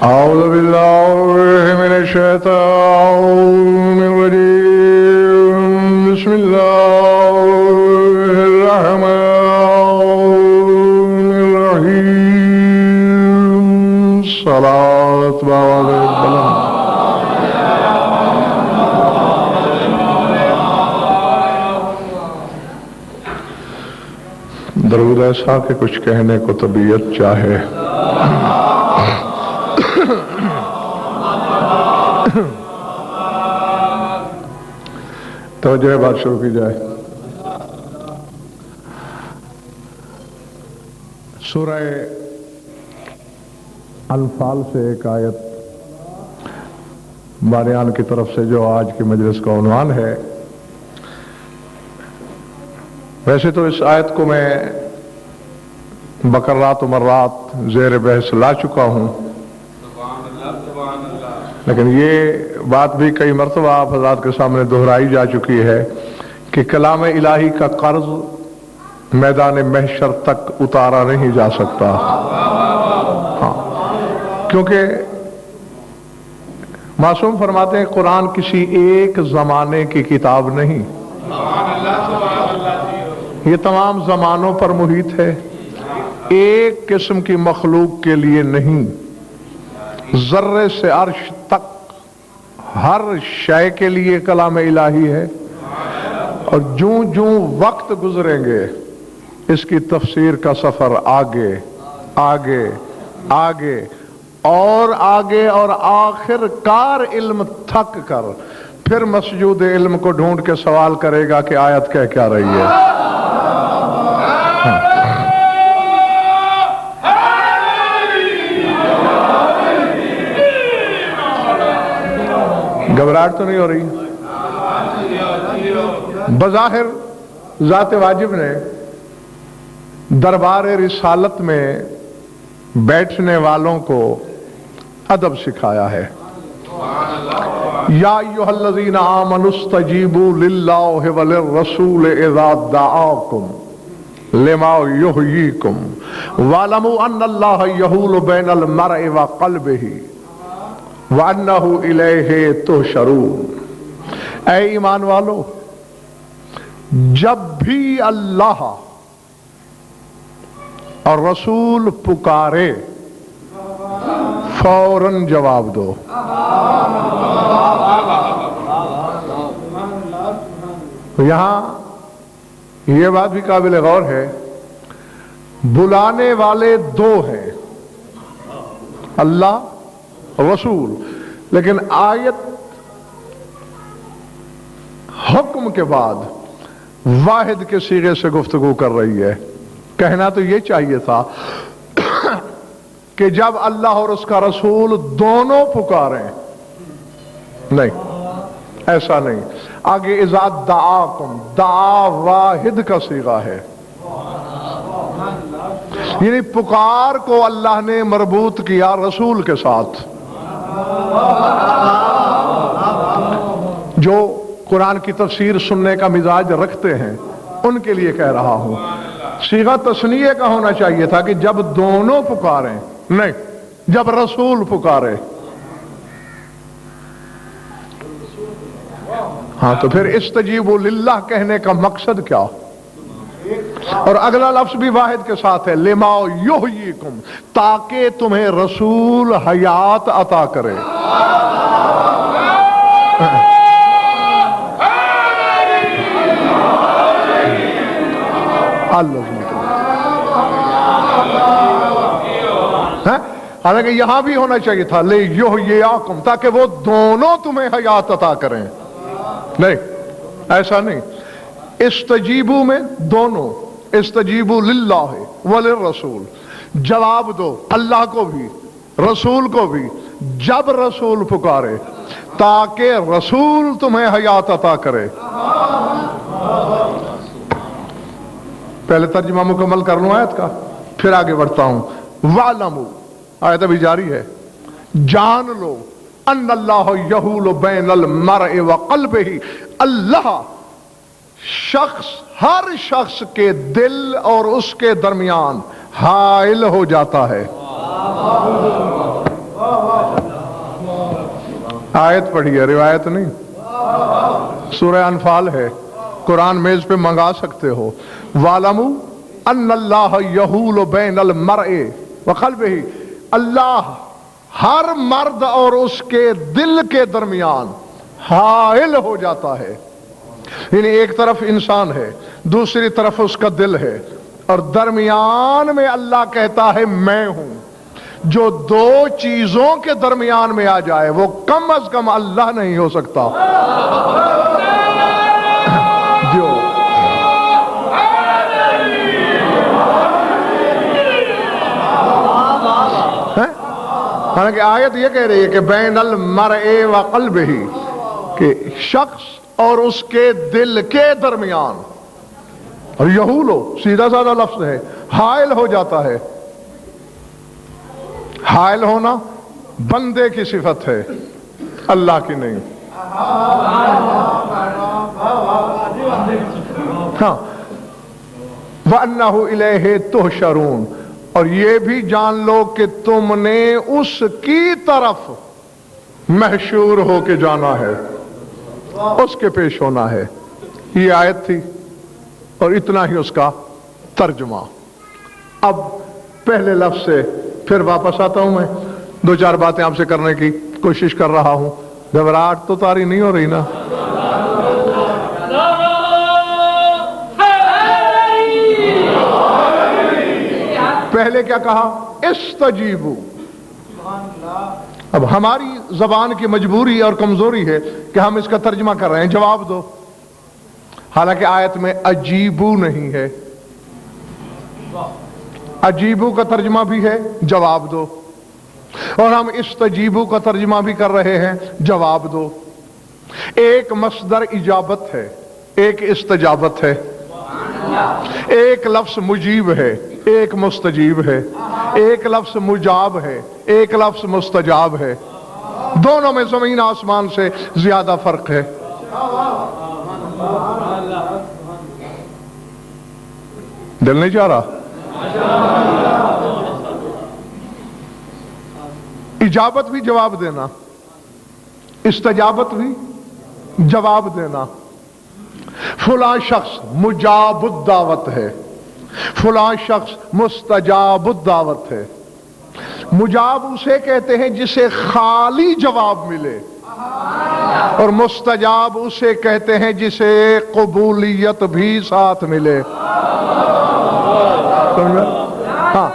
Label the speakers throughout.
Speaker 1: أعوذ بالله من الشيطان الرجيم. بسم الله الرحمن الرحيم. صلاة بعد الكلام. درود ایسا کہ کچھ کہنے کو طبیعت چاہے، توجہ بات شروع کی جائے۔ سورہ انفال سے ایک آیت بانیان کی طرف سے جو آج کی مجلس کا عنوان ہے۔ ویسے تو اس آیت کو میں بکرات و مرات زیر بحث لا چکا ہوں، لیکن یہ بات بھی کئی مرتبہ آپ حضرات کے سامنے دہرائی جا چکی ہے کہ کلام الہی کا قرض میدان محشر تک اتارا نہیں جا سکتا، کیونکہ معصوم فرماتے ہیں قرآن کسی ایک زمانے کی کتاب نہیں، یہ تمام زمانوں پر محیط ہے، ایک قسم کی مخلوق کے لیے نہیں، ذرے سے عرش تک ہر شے کے لیے کلام الہی ہے، اور جوں جوں وقت گزریں گے اس کی تفسیر کا سفر آگے آگے آگے اور آگے، اور آخر کار علم تھک کر پھر مسجود علم کو ڈھونڈ کے سوال کرے گا کہ آیت کہہ کیا رہی ہے۔ گھبراہٹ تو نہیں ہو رہی؟ بظاہر ذات واجب نے دربار رسالت میں بیٹھنے والوں کو ادب سکھایا ہے۔ یا ایھا الذین آمنوا استجیبوا للہ وللرسول اذا دعاکم لما یحییکم واعلموا ان اللہ یحول بین المرء وقلبہ وَأَنَّهُ إِلَيْهِ تُحْشَرُونَ۔ اے ایمان والو، جب بھی اللہ اور رسول پکارے فوراً جواب دو۔ یہاں یہ بات بھی قابل غور ہے، بلانے والے دو ہیں، اللہ رسول، لیکن آیت حکم کے بعد واحد کے صیغے سے گفتگو کر رہی ہے۔ کہنا تو یہ چاہیے تھا کہ جب اللہ اور اس کا رسول دونوں پکاریں، نہیں، ایسا نہیں۔ آگے اذا دعاکم، دعا واحد کا صیغہ ہے، یعنی پکار کو اللہ نے مربوط کیا رسول کے ساتھ۔ جو قرآن کی تفسیر سننے کا مزاج رکھتے ہیں ان کے لیے کہہ رہا ہوں، صیغہ تثنیہ کا ہونا چاہیے تھا کہ جب دونوں پکاریں، نہیں، جب رسول پکارے۔ ہاں تو پھر استجیبوا للہ کہنے کا مقصد کیا؟ اور اگلا لفظ بھی واحد کے ساتھ ہے، لما یحییکم، تاکہ تمہیں رسول حیات عطا کرے۔ حالانکہ یہاں بھی ہونا چاہیے تھا لیحییکم، تاکہ وہ دونوں تمہیں حیات عطا کریں، نہیں، ایسا نہیں۔ استجیبو میں دونوں، استجیبو للہ وللرسول، جواب دو اللہ کو بھی رسول کو بھی جب رسول پکارے، تاکہ رسول تمہیں حیات عطا کرے۔ پہلے ترجمہ مکمل کر لوں آیت کا، پھر آگے بڑھتا ہوں۔ وَعْلَمُوا، آیت ابھی جاری ہے، جان لو، ان اللہ یحول بین المرء وقلبہ، اللہ ہر شخص کے دل اور اس کے درمیان حائل ہو جاتا ہے۔ آیت پڑھی ہے، روایت نہیں، سورہ انفال ہے، قرآن میز پہ منگا سکتے ہو۔ وَاعْلَمُوا أَنَّ اللَّهَ يَحُولُ بَيْنَ الْمَرْءِ وَقَلْبِهِ، اللہ ہر مرد اور اس کے دل کے درمیان حائل ہو جاتا ہے۔ یعنی ایک طرف انسان ہے، دوسری طرف اس کا دل ہے، اور درمیان میں اللہ کہتا ہے میں ہوں۔ جو دو چیزوں کے درمیان میں آ جائے وہ کم از کم اللہ نہیں ہو سکتا۔ جو حالانکہ آیت یہ کہہ رہی ہے کہ بین المرء وقلبہ، کہ شخص اور اس کے دل کے درمیان، اور یحولو سیدھا سادہ لفظ ہے، حائل ہو جاتا ہے۔ حائل ہونا بندے کی صفت ہے، اللہ کی نہیں۔ ہاں، وَأَنَّهُ إِلَيْهِ تُحْشَرُونَ، اور یہ بھی جان لو کہ تم نے اس کی طرف محشور ہو کے جانا ہے، اس کے پیش ہونا ہے۔ یہ آیت تھی اور اتنا ہی اس کا ترجمہ۔ اب پہلے لفظ سے پھر واپس آتا ہوں، میں دو چار باتیں آپ سے کرنے کی کوشش کر رہا ہوں۔ گھبراہٹ تو طاری نہیں ہو رہی نا؟ پہلے کیا کہا؟ استجیبو۔ اب ہماری زبان کی مجبوری اور کمزوری ہے کہ ہم اس کا ترجمہ کر رہے ہیں جواب دو، حالانکہ آیت میں اجیبو نہیں ہے۔ اجیبو کا ترجمہ بھی ہے جواب دو، اور ہم استجیبو کا ترجمہ بھی کر رہے ہیں جواب دو۔ ایک مصدر اجابت ہے، ایک استجابت ہے، ایک لفظ مجیب ہے، ایک مستجیب ہے، ایک لفظ مجاب ہے، ایک لفظ مستجاب ہے۔ دونوں میں زمین آسمان سے زیادہ فرق ہے۔ دل نہیں چاہ رہا؟ اجابت بھی جواب دینا، استجابت بھی جواب دینا۔ فلاں شخص مجاب الدعوت ہے، فلاں شخص مستجاب الدعوت ہے۔ مجاب اسے کہتے ہیں جسے خالی جواب ملے، اور مستجاب اسے کہتے ہیں جسے قبولیت بھی ساتھ ملے۔ ہاں،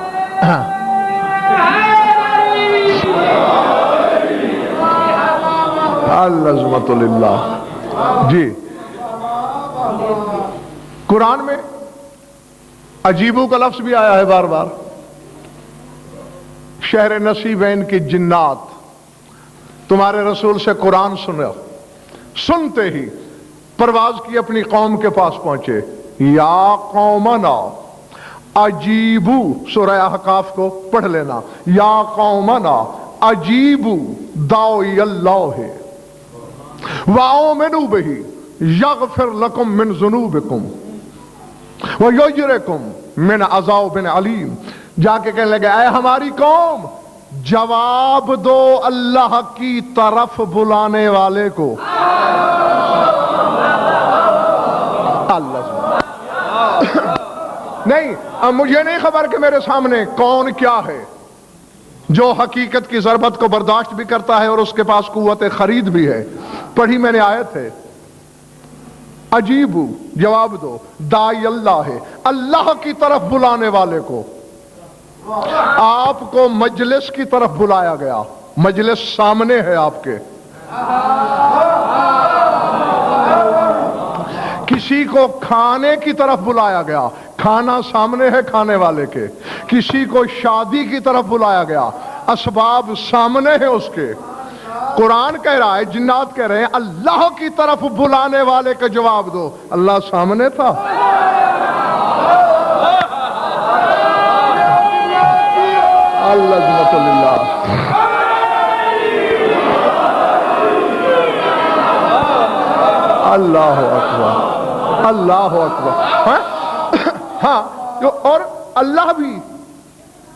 Speaker 1: العظمت للہ۔ جی، قرآن میں عجیبو کا لفظ بھی آیا ہے بار بار۔ شہر نصیبین کی جنات تمہارے رسول سے قرآن سنا، سنتے ہی پرواز کی اپنی قوم کے پاس پہنچے۔ یا قومنا عجیبو، سورہ احقاف کو پڑھ لینا۔ یا قومنا عجیبو داعی اللہ وآمنوا بہ یغفر لکم من ذنوبکم وَيُجْرِكُمْ مِنْ عَذَابٍ عَلِيمٍ۔ جا کے کہنے لگے اے ہماری قوم، جواب دو اللہ کی طرف بلانے والے کو۔ اللہ نہیں، اب مجھے نہیں خبر کہ میرے سامنے کون کیا ہے جو حقیقت کی ضربت کو برداشت بھی کرتا ہے اور اس کے پاس قوت خرید بھی ہے۔ پڑھی میں نے آیت ہے، عجیبو جواب دو، داعی اللہ ہے، اللہ کی طرف بلانے والے کو۔ آپ کو مجلس کی طرف بلایا گیا، مجلس سامنے ہے آپ کے۔ کسی کو کھانے کی طرف بلایا گیا، کھانا سامنے ہے کھانے والے کے۔ کسی کو شادی کی طرف بلایا گیا، اسباب سامنے ہے اس کے۔ قرآن کہہ رہا ہے، جنات کہہ رہے ہیں اللہ کی طرف بلانے والے کا جواب دو۔ اللہ سامنے تھا۔ اللہ للہ۔ اللہ اکبر، اللہ اکبر۔ ہاں، اور اللہ بھی،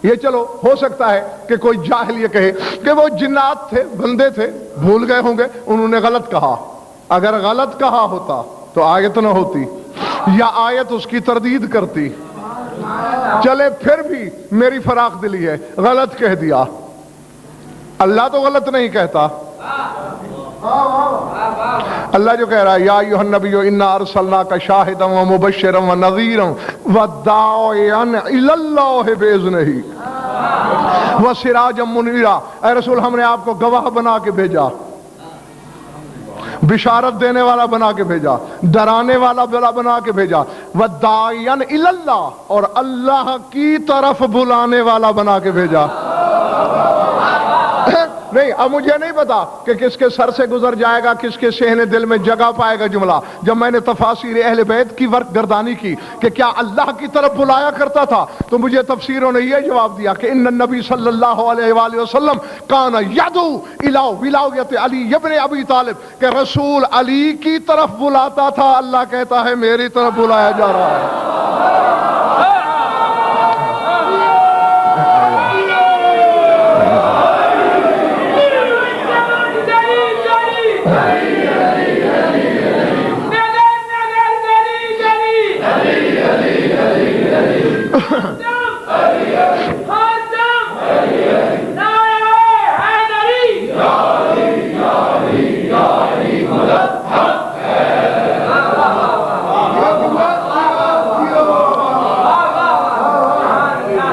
Speaker 1: یہ چلو ہو سکتا ہے کہ کوئی جاہل یہ کہے کہ کہ وہ جنات تھے، بندے تھے، بھول گئے ہوں گے، انہوں نے غلط کہا. اگر غلط کہا ہوتا تو آیت نہ ہوتی، یا آیت اس کی تردید کرتی. چلے پھر بھی میری فراخ دلی ہے، غلط کہہ دیا. اللہ تو غلط نہیں کہتا. اللہ جو کہہ رہا ہے یا ایھا النبی انا ارسلناک شاہدا ومبشرا ونذیرا وداعیا الی اللہ باذنہ وسراجا منیرا، اے رسول ہم نے آپ کو گواہ بنا کے بھیجا، بشارت دینے والا بنا کے بھیجا، ڈرانے والا بنا کے بھیجا، وداعیا الی اللہ، اور اللہ کی طرف بلانے والا بنا کے بھیجا. نہیں، اب مجھے نہیں پتا کہ کس کے سر سے گزر جائے گا، کس کے صحن دل میں جگہ پائے گا جملہ. جب میں نے تفاسیر اہل بیت کی ورق گردانی کی کہ کیا اللہ کی طرف بلایا کرتا تھا، تو مجھے تفسیروں نے یہ جواب دیا کہ ان النبی صلی اللہ علیہ وآلہ وسلم کان یدعو الی ولایت علی ابن ابی طالب، کہ رسول علی کی طرف بلاتا تھا. اللہ کہتا ہے میری طرف بلایا جا رہا ہے.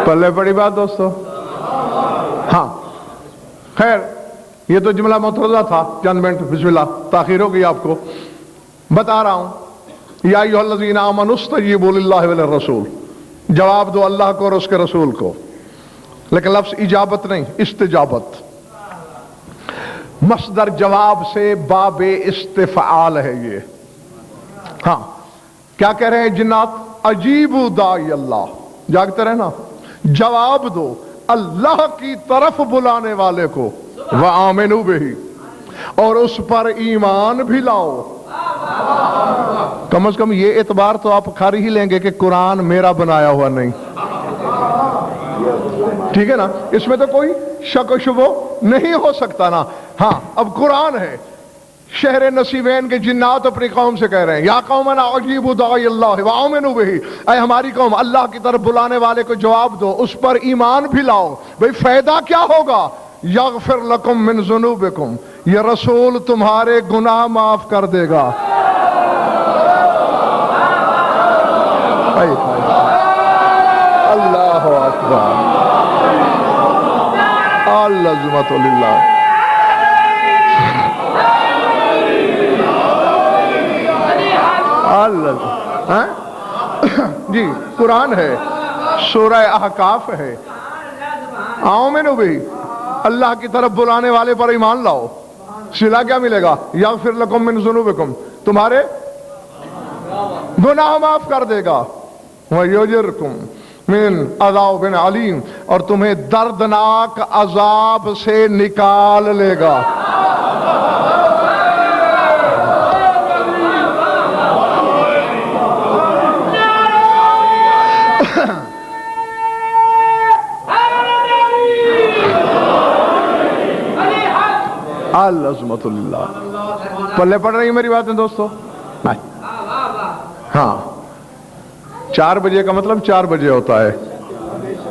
Speaker 1: پلے بڑی بات دوستو. ہاں خیر، یہ تو جملہ متروزہ تھا، چند منٹ بسم اللہ تاخیر ہو گئی. آپ کو بتا رہا ہوں یا ایھا الذین آمنوا استجیبوا للہ وللرسول، جواب دو اللہ کو اور اس کے رسول کو. لیکن لفظ اجابت نہیں، استجابت. مصدر جواب سے باب استفعال ہے یہ. ہاں کیا کہہ رہے ہیں جنات؟ اجیبوا داعی اللہ، جاگتے رہنا، جواب دو اللہ کی طرف بلانے والے کو، وآمنوا بہ، اور اس پر ایمان بھی لاؤ. کم از کم یہ اعتبار تو آپ کھاری ہی لیں گے کہ قرآن میرا بنایا ہوا نہیں. ٹھیک ہے نا، اس میں تو کوئی شک و شبہ نہیں ہو سکتا نا. ہاں اب قرآن ہے. شہر نصیبین کے جنات اپنی قوم سے کہہ رہے ہیں یا قومنا اجیبوا داعی اللہ وآمنوا بہ، اے ہماری قوم اللہ کی طرف بلانے والے کو جواب دو، اس پر ایمان بھی لاؤ. بھئی فائدہ کیا ہوگا؟ یغفر لکم من ذنوبکم، یہ رسول تمہارے گناہ معاف کر دے گا. اللہ اکبر، العظمت للہ. جی قرآن ہے، سورہ احقاف ہے. آمنوا بہ، اللہ کی طرف بلانے والے پر ایمان لاؤ. صلہ کیا ملے گا؟ یغفر لکم من ذنوبکم، تمہارے گناہ معاف کر دے گا. ویجرکم من عذاب علیم، اور تمہیں دردناک عذاب سے نکال لے گا. العظمت اللہ. پلے پڑ رہی میری باتیں دوستو؟ ہاں 4 بجے کا مطلب 4 بجے ہوتا ہے،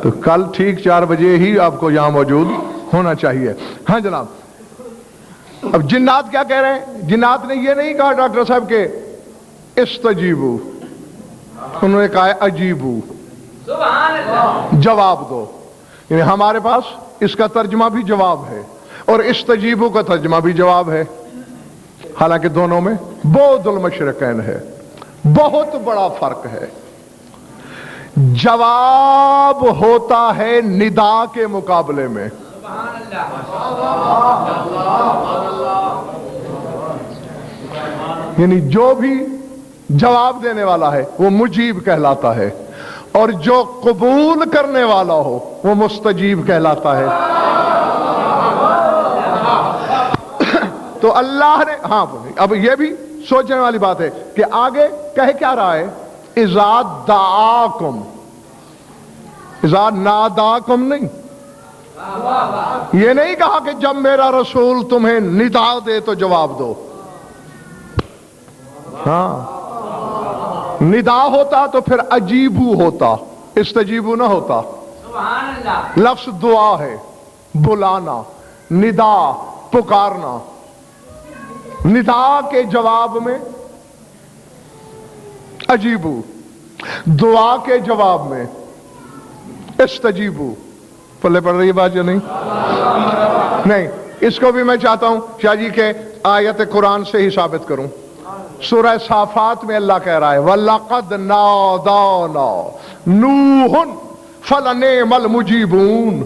Speaker 1: تو کل ٹھیک 4 بجے ہی آپ کو یہاں موجود ہونا چاہیے. ہاں جناب، اب جنات کیا کہہ رہے ہیں؟ جنات نے یہ نہیں کہا ڈاکٹر صاحب کہ استجیبو، انہوں نے کہا اجیبو، جواب دو. یعنی ہمارے پاس اس کا ترجمہ بھی جواب ہے اور استجیبو کا ترجمہ بھی جواب ہے، حالانکہ دونوں میں بعد المشرقین ہے، بہت بڑا فرق ہے. جواب ہوتا ہے ندا کے مقابلے میں. یعنی جو بھی جواب دینے والا ہے وہ مجیب کہلاتا ہے، اور جو قبول کرنے والا ہو وہ مستجیب کہلاتا ہے. تو اللہ نے ہاں اب یہ بھی سوچنے والی بات ہے کہ آگے کہہ کیا رہا ہے؟ اذا دعاکم، اذا ناداکم نہیں. یہ نہیں کہا کہ جب میرا رسول تمہیں ندا دے تو جواب دو. ہاں ندا ہوتا تو پھر عجیبو ہوتا، استجیبو نہ ہوتا. لفظ دعا ہے، بلانا، ندا پکارنا. ندا کے جواب میں عجیبو، دعا کے جواب میں استجیبو. پلے پڑ رہی ہے بات یا نہیں؟ نہیں، اس کو بھی میں چاہتا ہوں شاہ جی کے آیت قرآن سے ہی ثابت کروں. سورہ صافات میں اللہ کہہ رہا ہے وَلَقَدْ نَادَانَا نُوحٌ فَلَنِعْمَ الْمُجِيبُونَ.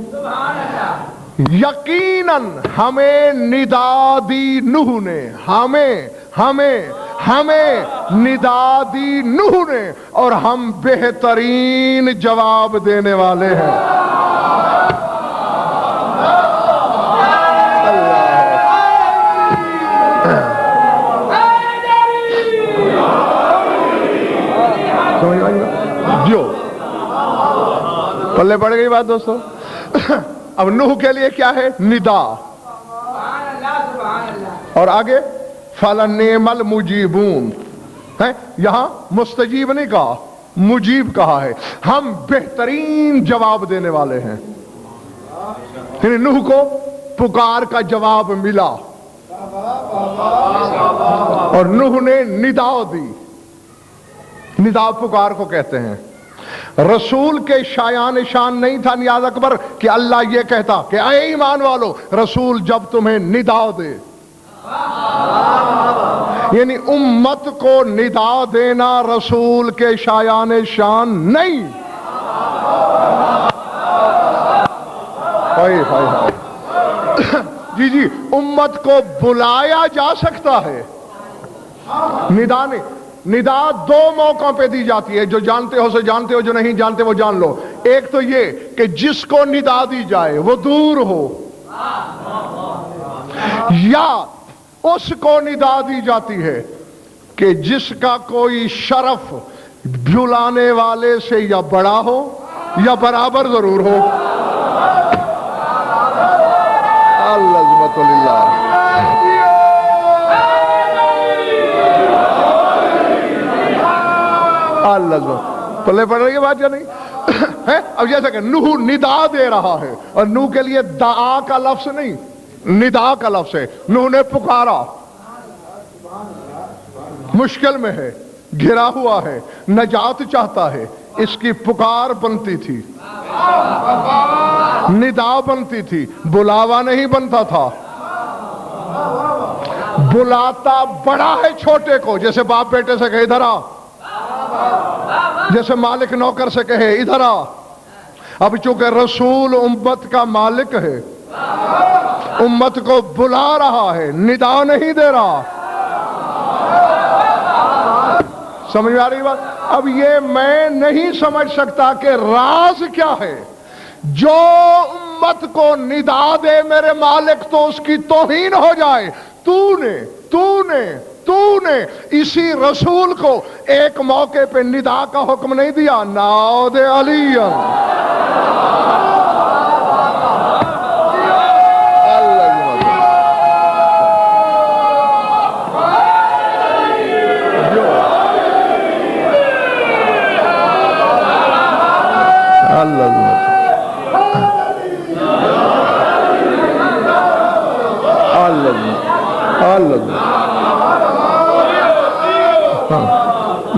Speaker 1: یقیناً ہمیں ندا دی نوح نے، ہمیں ندا دی نوح نے، اور ہم بہترین جواب دینے والے ہیں. جو پلے پڑ گئی بات دوستو. اب نوح کے لیے کیا ہے؟ ندا. اور آگے فَلَنِعْمَ الْمُجِيبُونَ ہے، یہاں مستجیب نہیں کہا، مجیب کہا ہے. ہم بہترین جواب دینے والے ہیں. یعنی نوح کو پکار کا جواب ملا اور نوح نے ندا دی. ندا پکار کو کہتے ہیں. رسول کے شایان شان نہیں تھا نیاز اکبر کہ اللہ یہ کہتا کہ اے ایمان والو، رسول جب تمہیں ندا دے. یعنی امت کو ندا دینا رسول کے شایان شان نہیں. جی امت کو بلایا جا سکتا ہے، ندا نہیں. ندا دو موقعوں پہ دی جاتی ہے، جو جانتے ہو سے جانتے ہو، جو نہیں جانتے وہ جان لو. ایک تو یہ کہ جس کو ندا دی جائے وہ دور ہو، یا اس کو ندا دی جاتی ہے کہ جس کا کوئی شرف بلانے والے سے یا بڑا ہو یا برابر ضرور ہو. العظمت للہ. پلے پڑ رہی ہے بات یا نہیں؟ اب جیسا کہ نوح ندا دے رہا ہے، اور نوح کے لیے دعا کا لفظ نہیں، ندا کا لفظ ہے. نوح نے پکارا، مشکل میں ہے، گھرا ہوا ہے، نجات چاہتا ہے. اس کی پکار بنتی تھی، ندا بنتی تھی، بلاوا نہیں بنتا تھا. بلاتا بڑا ہے چھوٹے کو، جیسے باپ بیٹے سے کہے ادھر آ، جیسے مالک نوکر سے کہے ادھر آ. اب چونکہ رسول امت کا مالک ہے، امت کو بلا رہا ہے، ندا نہیں دے رہا. سمجھ میں آ رہی بات؟ اب یہ میں نہیں سمجھ سکتا کہ راز کیا ہے. جو امت کو ندا دے میرے مالک تو اس کی توہین ہو جائے. تو نے اسی رسول کو ایک موقع پہ ندا کا حکم نہیں دیا، نعوذ علی.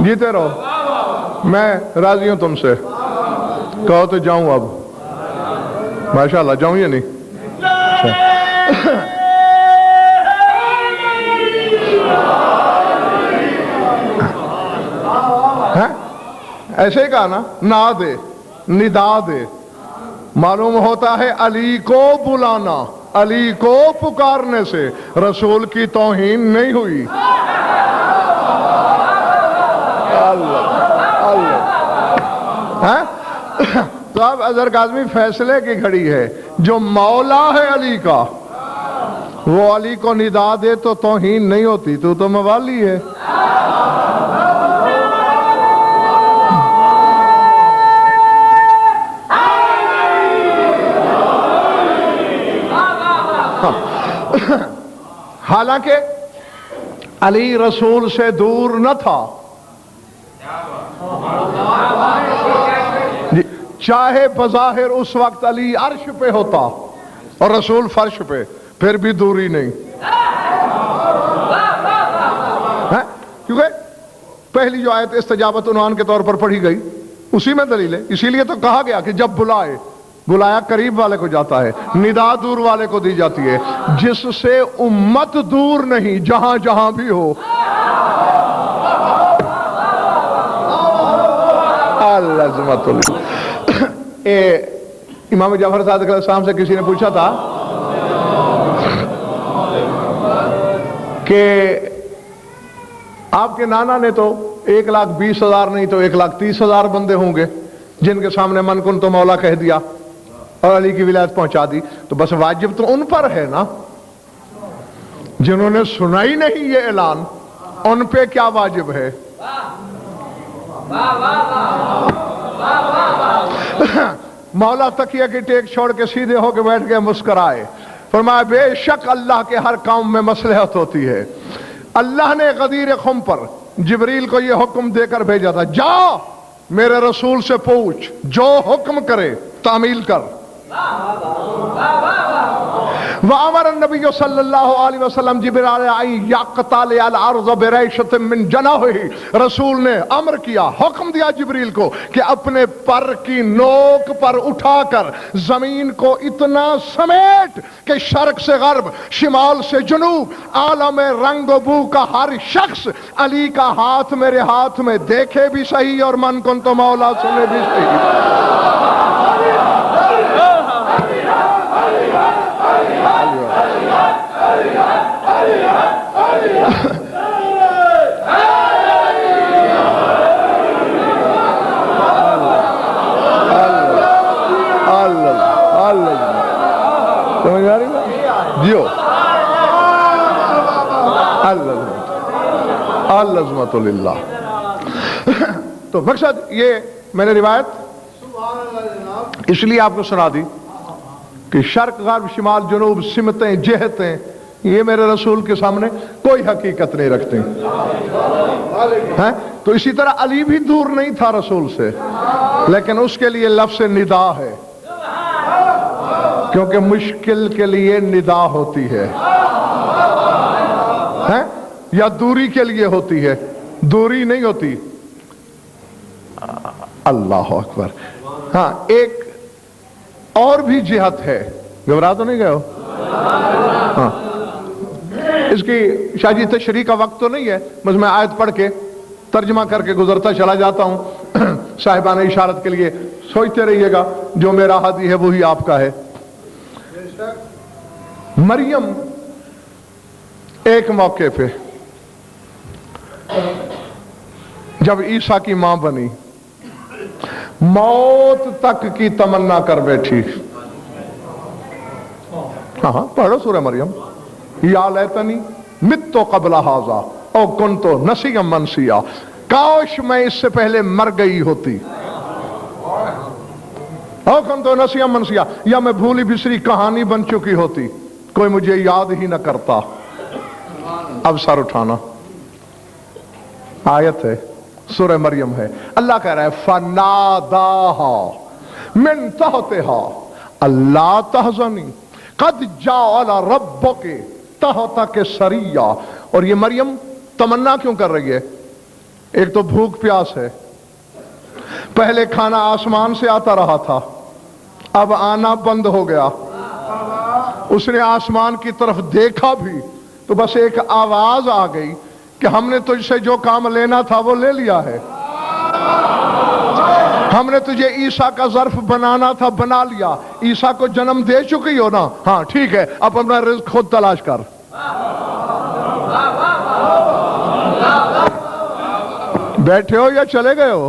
Speaker 1: جیتے رہو، میں راضی ہوں تم سے. کہو تو جاؤں اب. ماشاءاللہ جاؤں یا نہیں؟ ایسے ہی کہا نا، نہ دے، ندا دے. معلوم ہوتا ہے علی کو بلانا، علی کو پکارنے سے رسول کی توہین نہیں ہوئی. تو اب اظہر کاظمی فیصلے کی گھڑی ہے. جو مولا ہے علی کا، وہ علی کو ندا دے تو توہین نہیں ہوتی. تو موالی ہے. حالانکہ علی رسول سے دور نہ تھا، چاہے بظاہر اس وقت علی عرش پہ ہوتا اور رسول فرش پہ، پھر بھی دوری نہیں، کیونکہ پہلی جو آیت استجابت عنوان کے طور پر پڑھی گئی اسی میں دلیل ہے. اسی لیے تو کہا گیا کہ جب بلایا قریب والے کو جاتا ہے، ندا دور والے کو دی جاتی ہے، جس سے امت دور نہیں جہاں جہاں بھی ہو. العظمت امام جعفر صادق علیہ السلام سے کسی نے پوچھا تھا کہ آپ کے نانا نے تو 1,20,000 نہیں تو 1,30,000 بندے ہوں گے جن کے سامنے من کن تو مولا کہہ دیا اور علی کی ولایت پہنچا دی، تو بس واجب تو ان پر ہے نا جنہوں نے سنا ہی نہیں یہ اعلان، ان پہ کیا واجب ہے؟ مولا تکیہ کی ٹیک چھوڑ کے سیدھے ہو کے بیٹھ گئے، مسکرائے، فرمایا بے شک اللہ کے ہر کام میں مصلحت ہوتی ہے. اللہ نے غدیر خم پر جبریل کو یہ حکم دے کر بھیجا تھا، جا میرے رسول سے پوچھ، جو حکم کرے تعمیل کر. وَأَمَرَ النَّبِيُّ صلی اللہ علیہ وسلم جبرائیل يَقْتَلِعَ الْأَرْضَ بِرَيْشَةٍ مِّن جَنَاحِهِ، رسول نے امر کیا، حکم دیا جبریل کو کہ اپنے پر کی نوک پر اٹھا کر زمین کو اتنا سمیٹ کہ شرق سے غرب، شمال سے جنوب، عالم رنگ و بو کا ہر شخص علی کا ہاتھ میرے ہاتھ میں دیکھے بھی صحیح اور من کن تو مولا سنے بھی صحیح. سمجھ آ رہی بات؟ جیو العظمت للہ. تو مقصد یہ میں نے روایت اس لیے آپ کو سنا دی کہ شرق غرب شمال جنوب سمتیں جہتیں یہ میرے رسول کے سامنے کوئی حقیقت نہیں رکھتے ہیں. تو اسی طرح علی بھی دور نہیں تھا رسول سے، لیکن اس کے لیے لفظ ندا ہے، کیونکہ مشکل کے لیے ندا ہوتی ہے یا دوری کے لیے ہوتی ہے، دوری نہیں ہوتی. اللہ اکبر. ہاں ایک اور بھی جہت ہے، گھبرا تو نہیں گئے ہو؟ ہاں اس کی شاہ جی تشریح کا وقت تو نہیں ہے، بس میں آیت پڑھ کے ترجمہ کر کے گزرتا چلا جاتا ہوں. صاحبان اشارت کے لیے سوچتے رہیے گا، جو میرا ہادی ہے وہی آپ کا ہے. مریم ایک موقع پہ جب عیسیٰ کی ماں بنی، موت تک کی تمنا کر بیٹھی. ہاں پڑھو سورہ مریم. یا لیتنی مت قبل ھذا او کنت نسیا منسیا، کاش میں اس سے پہلے مر گئی ہوتی، او کنت نسیا منسیا، یا میں بھولی بسری کہانی بن چکی ہوتی، کوئی مجھے یاد ہی نہ کرتا. اب سر اٹھانا، آیت ہے سورہ مریم ہے. اللہ کہہ رہا ہے فناداها من تحتها اللہ تحزنی قد جعل ربک تحتک سریا. اور یہ مریم تمنا کیوں کر رہی ہے؟ ایک تو بھوک پیاس ہے، پہلے کھانا آسمان سے آتا رہا تھا، اب آنا بند ہو گیا. اس نے آسمان کی طرف دیکھا بھی تو بس ایک آواز آ گئی کہ ہم نے تجھ سے جو کام لینا تھا وہ لے لیا ہے، ہم نے تجھے عیسیٰ کا ظرف بنانا تھا بنا لیا. عیسیٰ کو جنم دے چکی ہو نا، ہاں ٹھیک ہے، اب اپنا رزق خود تلاش کر. بیٹھے ہو یا چلے گئے ہو؟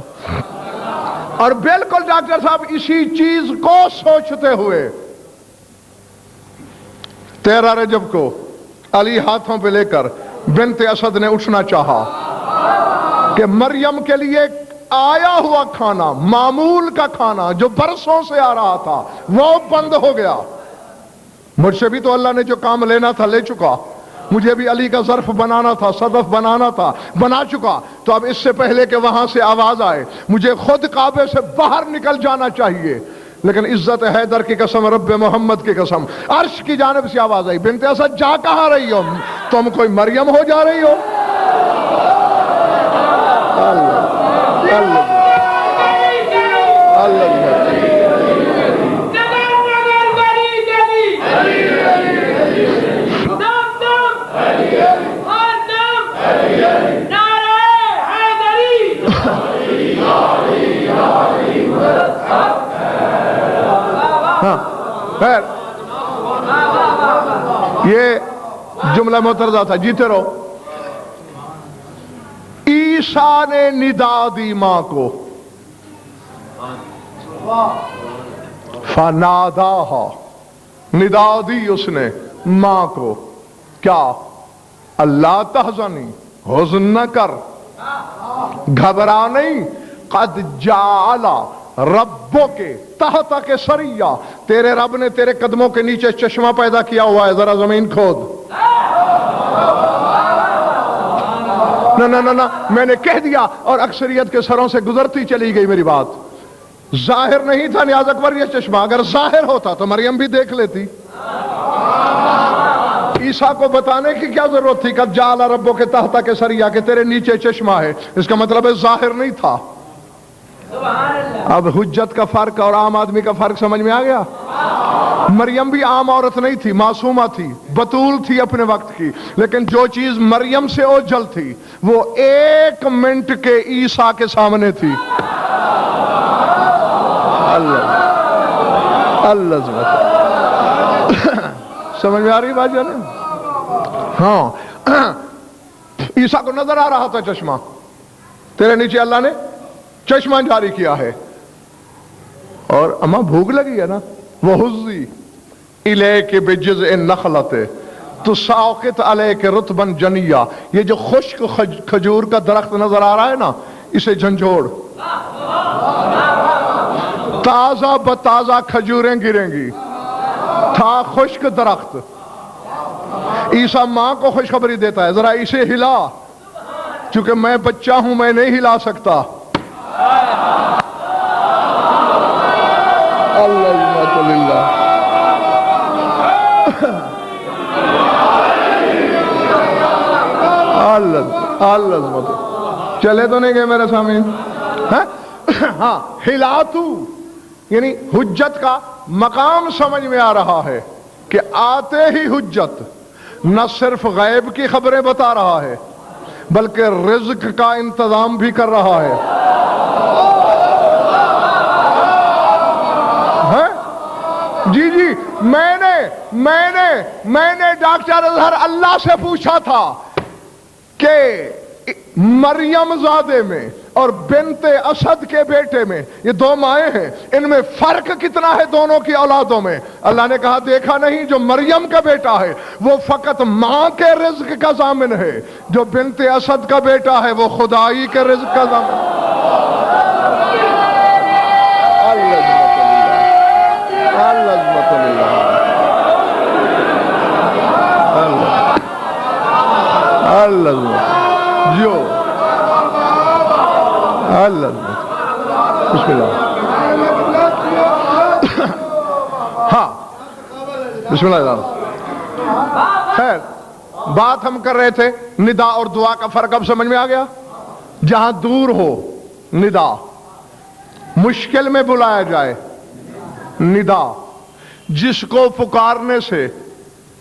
Speaker 1: اور بالکل ڈاکٹر صاحب اسی چیز کو سوچتے ہوئے 13 رجب کو علی ہاتھوں پہ لے کر بنت اسد نے اٹھنا چاہا کہ مریم کے لیے آیا ہوا کھانا، معمول کا کھانا جو برسوں سے آ رہا تھا، وہ بند ہو گیا. مجھ سے بھی تو اللہ نے جو کام لینا تھا لے چکا، مجھے بھی علی کا ظرف بنانا تھا، صدف بنانا تھا، بنا چکا۔ تو اب اس سے پہلے کہ وہاں سے آواز آئے مجھے خود کعبے سے باہر نکل جانا چاہیے، لیکن عزت حیدر کی قسم، رب محمد کی قسم، عرش کی جانب سے آواز آئی، بنت اسد جا کہاں رہی ہو؟ تم کوئی مریم ہو جا رہی ہو؟ خیر یہ جملہ معترضہ تھا، جیتے رہو۔ عیسیٰ نے ندا دی ماں کو، فناداہا، ندا دی اس نے ماں کو، کیا؟ اللہ تحزنی، حزن نہ کر، گھبرا نہیں، قد جعل ربوں کے تحت کے سریہ، تیرے رب نے تیرے قدموں کے نیچے چشمہ پیدا کیا ہوا ہے، ذرا زمین کھود۔ نہ میں نے کہہ دیا اور اکثریت کے سروں سے گزرتی چلی گئی میری بات۔ ظاہر نہیں تھا نیاز اکبر یہ چشمہ، اگر ظاہر ہوتا تو مریم بھی دیکھ لیتی۔ عیسیٰ کو بتانے کی کیا ضرورت تھی؟ قد جعل ربوں کے تحت کے سریہ، کہ تیرے نیچے چشمہ ہے، اس کا مطلب ہے ظاہر نہیں تھا۔ اب حجت کا فرق اور عام آدمی کا فرق سمجھ میں آ گیا؟ مریم بھی عام عورت نہیں تھی، معصومہ تھی، بتول تھی اپنے وقت کی، لیکن جو چیز مریم سے اوجھل تھی وہ 1 منٹ کے عیسیٰ کے سامنے تھی۔ اللہ سمجھ میں آ رہی بات جانے؟ ہاں، عیسیٰ کو نظر آ رہا تھا چشمہ، تیرے نیچے اللہ نے چشمہ جاری کیا ہے، اور اماں بھوک لگی ہے نا، وہ حزی الیک بجزء النخلۃ تساقط علیک رطبا جنیا، یہ جو خشک کھجور کا درخت نظر آ رہا ہے نا، اسے جھنجھوڑ، تازہ بتازہ کھجوریں گریں گی، تھا خشک درخت۔ عیسیٰ ماں کو خوشخبری دیتا ہے، ذرا اسے ہلا، چونکہ میں بچہ ہوں، میں نہیں ہلا سکتا۔ اللہ چلے تو نہیں گئے میرے سامنے؟ ہاں، ہلاتو یعنی حجت کا مقام سمجھ میں آ رہا ہے کہ آتے ہی حجت نہ صرف غیب کی خبریں بتا رہا ہے بلکہ رزق کا انتظام بھی کر رہا ہے۔ جی میں نے ڈاکٹر اظہر اللہ سے پوچھا تھا کہ مریم زادے میں اور بنت اسد کے بیٹے میں، یہ 2 مائیں ہیں، ان میں فرق کتنا ہے دونوں کی اولادوں میں؟ اللہ نے کہا دیکھا نہیں، جو مریم کا بیٹا ہے وہ فقط ماں کے رزق کا ضامن ہے، جو بنت اسد کا بیٹا ہے وہ خدائی کے رزق کا ضامن ہے۔ جو بسم اللہ، ہاں بسم اللہ۔ خیر، بات ہم کر رہے تھے ندا اور دعا کا فرق، اب سمجھ میں آ گیا؟ جہاں دور ہو ندا، مشکل میں بلایا جائے ندا، جس کو پکارنے سے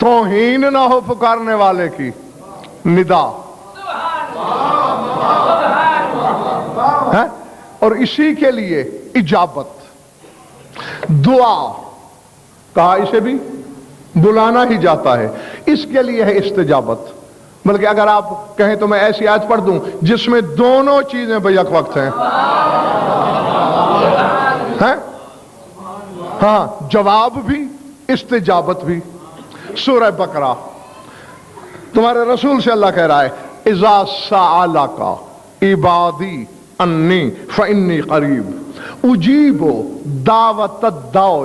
Speaker 1: توہین نہ ہو پکارنے والے کی، ندا ہے، اور اسی کے لیے اجابت، دعا کہا اسے بھی بلانا ہی جاتا ہے، اس کے لیے ہے استجابت۔ بلکہ اگر آپ کہیں تو میں ایسی آیت پڑھ دوں جس میں دونوں چیزیں بیک وقت ہیں، ہاں، جواب بھی استجابت بھی۔ سورہ بقرہ، تمہارے رسول سے اللہ کہہ رہا ہے اذا سألک عبادی انی فانی قریب اجیب دعوت الداع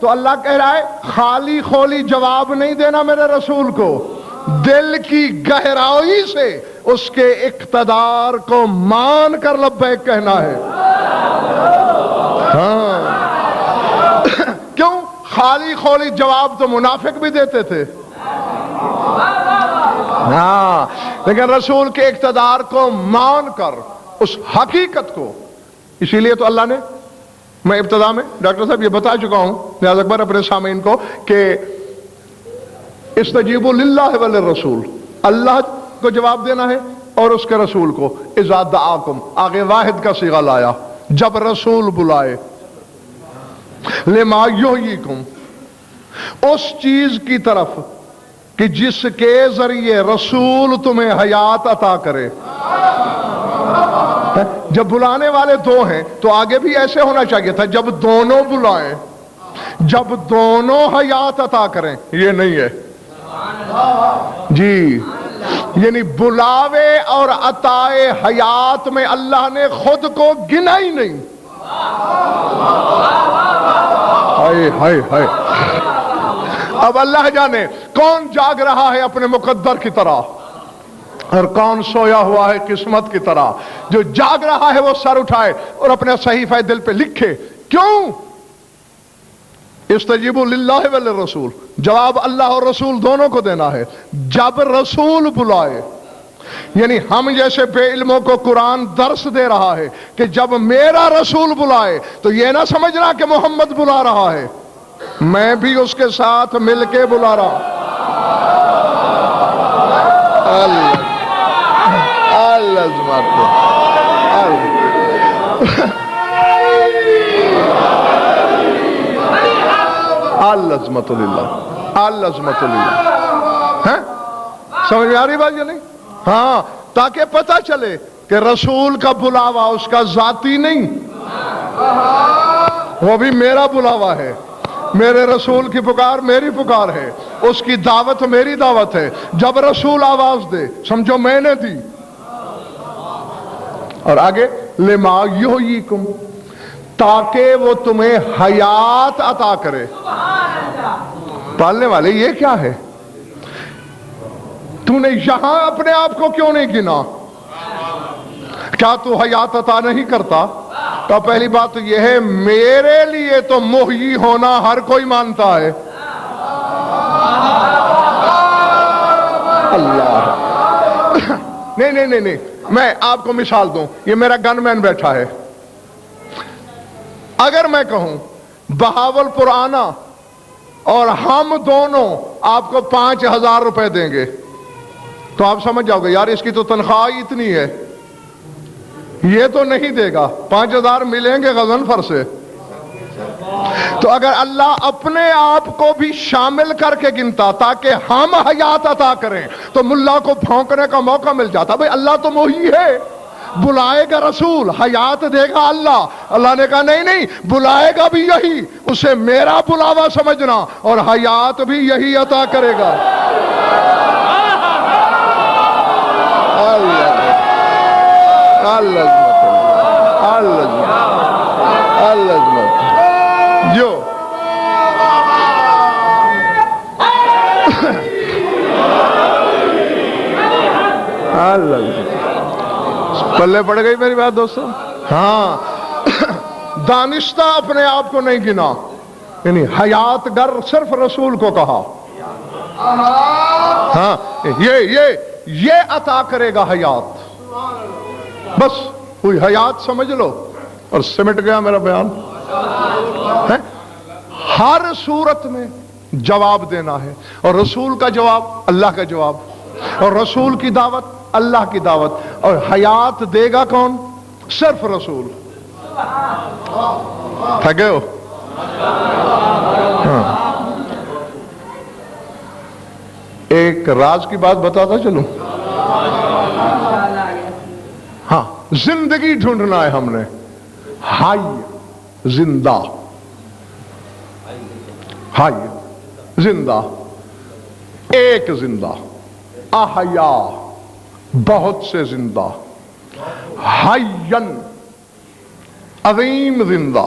Speaker 1: تو اللہ کہہ رہا ہے خالی خولی جواب نہیں دینا میرے رسول کو، دل کی گہرائی سے اس کے اقتدار کو مان کر لبیک کہنا ہے۔ ہاں کیوں؟ خالی خولی جواب تو منافق بھی دیتے تھے، ہاں، لیکن رسول کے اقتدار کو مان کر اس حقیقت کو، اسی لیے تو اللہ نے، میں ابتدا میں ڈاکٹر صاحب یہ بتا چکا ہوں نیاز اکبر اپنے سامعین کو کہ استجیبوا للہ وللرسول، اللہ کو جواب دینا ہے اور اس کے رسول کو، اذا دعاکم، آگے واحد کا صیغہ لایا، جب رسول بلائے، لما یحییکم، اس چیز کی طرف کہ جس کے ذریعے رسول تمہیں حیات عطا کرے۔ جب بلانے والے دو ہیں تو آگے بھی ایسے ہونا چاہیے تھا، جب دونوں بلائیں، جب دونوں حیات عطا کریں، یہ نہیں ہے جی، یعنی بلاوے اور عطائے حیات میں اللہ نے خود کو گنا ہی نہیں۔ ہائے ہائے ہائے، اب اللہ جانے کون جاگ رہا ہے اپنے مقدر کی طرح اور کون سویا ہوا ہے قسمت کی طرح۔ جو جاگ رہا ہے وہ سر اٹھائے اور اپنے صحیفہ دل پہ لکھے، کیوں؟ استجیبوا للہ وللرسول، جواب اللہ اور رسول دونوں کو دینا ہے جب رسول بلائے۔ یعنی ہم جیسے بے علموں کو قرآن درس دے رہا ہے کہ جب میرا رسول بلائے تو یہ نہ سمجھنا کہ محمد بلا رہا ہے، میں بھی اس کے ساتھ مل کے بلا رہا ہوں۔ العظمت للہ، العظمت للہ، سمجھ میں آ رہی بات یا نہیں؟ ہاں، تاکہ پتہ چلے کہ رسول کا بلاوا اس کا ذاتی نہیں، وہ بھی میرا بلاوا ہے، میرے رسول کی پکار میری پکار ہے، اس کی دعوت میری دعوت ہے۔ جب رسول آواز دے سمجھو میں نے دی۔ اور آگے لما یحییکم، تاکہ وہ تمہیں حیات عطا کرے۔ پالنے والے یہ کیا ہے؟ تو نے یہاں اپنے آپ کو کیوں نہیں گنا؟ کیا تو حیات عطا نہیں کرتا؟ تو پہلی بات تو یہ ہے میرے لیے تو محیی ہونا ہر کوئی مانتا ہے۔ اللہ، نہیں نہیں نہیں نہیں، میں آپ کو مثال دوں، یہ میرا گن مین بیٹھا ہے، اگر میں کہوں بہاولپور آنا اور ہم دونوں آپ کو 5,000 روپے دیں گے تو آپ سمجھ جاؤ گے یار اس کی تو تنخواہ اتنی ہے، یہ تو نہیں دے گا، 5,000 ملیں گے غضنفر سے۔ تو اگر اللہ اپنے آپ کو بھی شامل کر کے گنتا تاکہ ہم حیات عطا کریں تو ملا کو پھونکنے کا موقع مل جاتا۔ بھئی اللہ تو محیی ہے، بلائے گا رسول، حیات دے گا اللہ۔ اللہ نے کہا نہیں نہیں، بلائے گا بھی یہی، اسے میرا بلاوا سمجھنا اور حیات بھی یہی عطا کرے گا۔ اللہ اللہ جو پلے پڑ گئی میری بات دوستو؟ ہاں، دانستہ اپنے آپ کو نہیں گنا، یعنی حیات گر صرف رسول کو کہا، ہاں یہ عطا کرے گا حیات، بس کوئی حیات سمجھ لو اور سمٹ گیا میرا بیان۔ ہر صورت میں جواب دینا ہے، اور رسول کا جواب اللہ کا جواب، اور رسول کی دعوت اللہ کی دعوت، اور حیات دے گا کون؟ صرف رسول۔ تھکے ہو؟ ایک راز کی بات بتاتا چلوں، ہاں، زندگی ڈھونڈنا ہے ہم نے، ہائی زندہ، ہائی زندہ، ایک زندہ، احیا بہت سے زندہ، حین عظیم زندہ،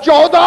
Speaker 1: 14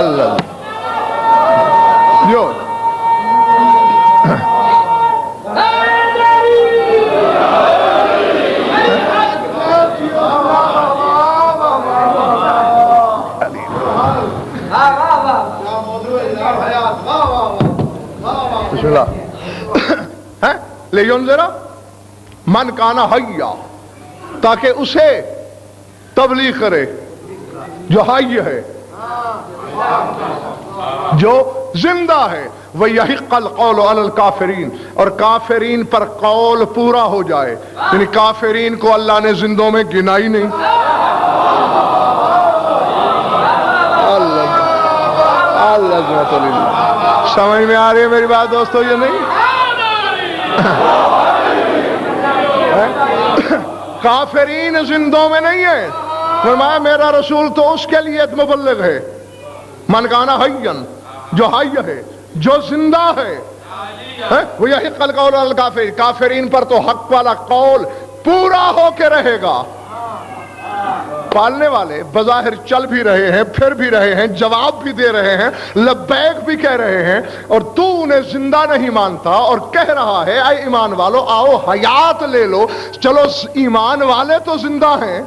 Speaker 1: اللہ جو بسم اللہ لیون ذرا من کانا حیا، تاکہ اسے تبلیغ کرے جو حی ہے، جو زندہ ہے، وَيَحِقَّ الْقَوْلُ عَلَى الْكَافِرِينَ، اور کافرین پر قول پورا ہو جائے، یعنی کافرین کو اللہ نے زندوں میں گنا ہی نہیں۔ سمجھ میں آ رہی ہے میری بات دوستو یہ نہیں؟ کافرین زندوں میں نہیں ہے، فرمایا میرا رسول تو اس کے لیے مبلغ ہے، من کانا حیًّا، جو حی ہے، جو زندہ ہے، وَيَحِقَّ الْقَوْلُ عَلَى الْكَافِرِينَ، کافرین پر تو حق والا قول پورا ہو کے رہے گا۔ پالنے والے بظاہر چل بھی رہے ہیں، پھر بھی رہے ہیں، جواب بھی دے رہے ہیں، لبیک بھی کہہ رہے ہیں، اور تو انہیں زندہ نہیں مانتا اور کہہ رہا ہے اے ایمان والو آؤ حیات لے لو۔ چلو ایمان والے تو زندہ ہیں،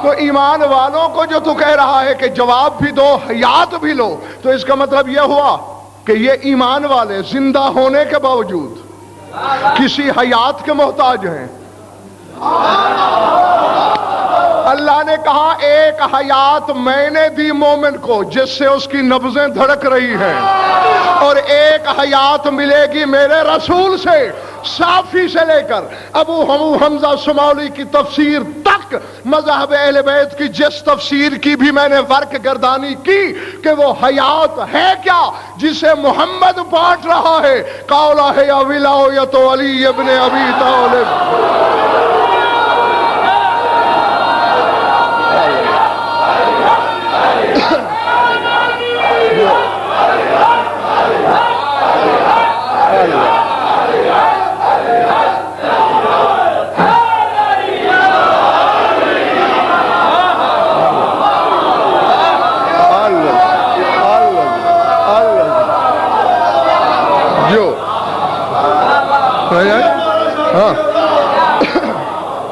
Speaker 1: تو ایمان والوں کو جو تو کہہ رہا ہے کہ جواب بھی دو حیات بھی لو، تو اس کا مطلب یہ ہوا کہ یہ ایمان والے زندہ ہونے کے باوجود کسی حیات کے محتاج ہیں۔ اللہ نے کہا ایک حیات میں نے دی مومن کو جس سے اس کی نبضیں دھڑک رہی ہیں، اور ایک حیات ملے گی میرے رسول سے، صافی سے لے کر ابو حمزہ سماولی کی تفسیر تک، مذہب اہل بیت کی جس تفسیر کی بھی میں نے ورق گردانی کی کہ وہ حیات ہے کیا جسے محمد بانٹ رہا ہے، قولا ہے یا ولایت علی ابن ابی طالب۔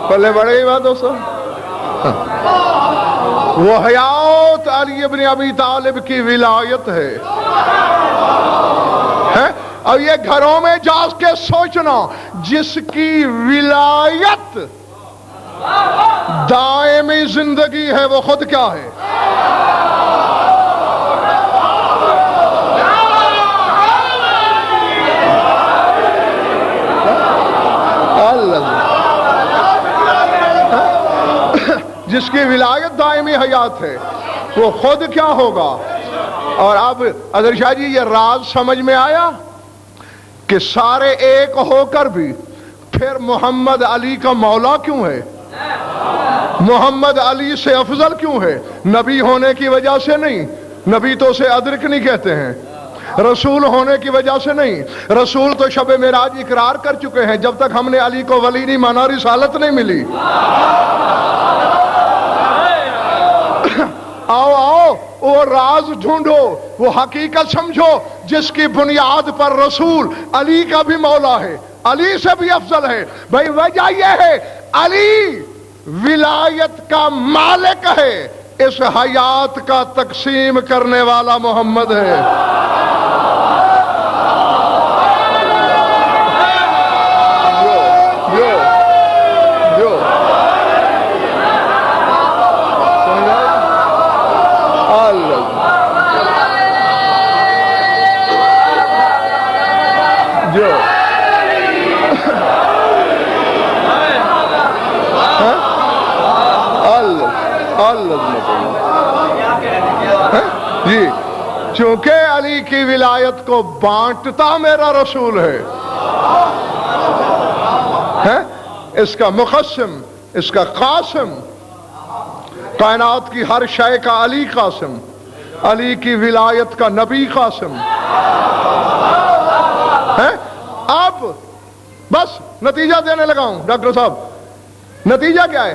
Speaker 1: پلے بڑھ گئی بات دوستو، وہ حیات علی ابن ابی طالب کی ولایت ہے۔ اور یہ گھروں میں جا کے سوچنا، جس کی ولایت دائمی زندگی ہے وہ خود کیا ہے؟ جس کی ولایت دائمی حیات ہے وہ خود کیا ہوگا؟ اور اب اظہر شاہ جی یہ راز سمجھ میں آیا کہ سارے ایک ہو کر بھی پھر محمد علی کا مولا کیوں ہے؟ محمد علی سے افضل کیوں ہے؟ نبی ہونے کی وجہ سے نہیں، نبی تو اسے ادرک نہیں کہتے ہیں، رسول ہونے کی وجہ سے نہیں، رسول تو شب معراج اقرار کر چکے ہیں، جب تک ہم نے علی کو ولی نہیں مانا رسالت نہیں ملی۔ آؤ آؤ وہ راز ڈھونڈو، وہ حقیقت سمجھو جس کی بنیاد پر رسول علی کا بھی مولا ہے، علی سے بھی افضل ہے۔ بھائی وجہ یہ ہے علی ولایت کا مالک ہے، اس حیات کا تقسیم کرنے والا محمد ہے۔ جی چونکہ علی کی ولایت کو بانٹتا میرا رسول ہے، اس کا مقسم، اس کا قاسم، کائنات کی ہر شے کا علی قاسم، علی کی ولایت کا نبی قاسم ہے۔ اب بس نتیجہ دینے لگا ہوں ڈاکٹر صاحب، نتیجہ کیا ہے؟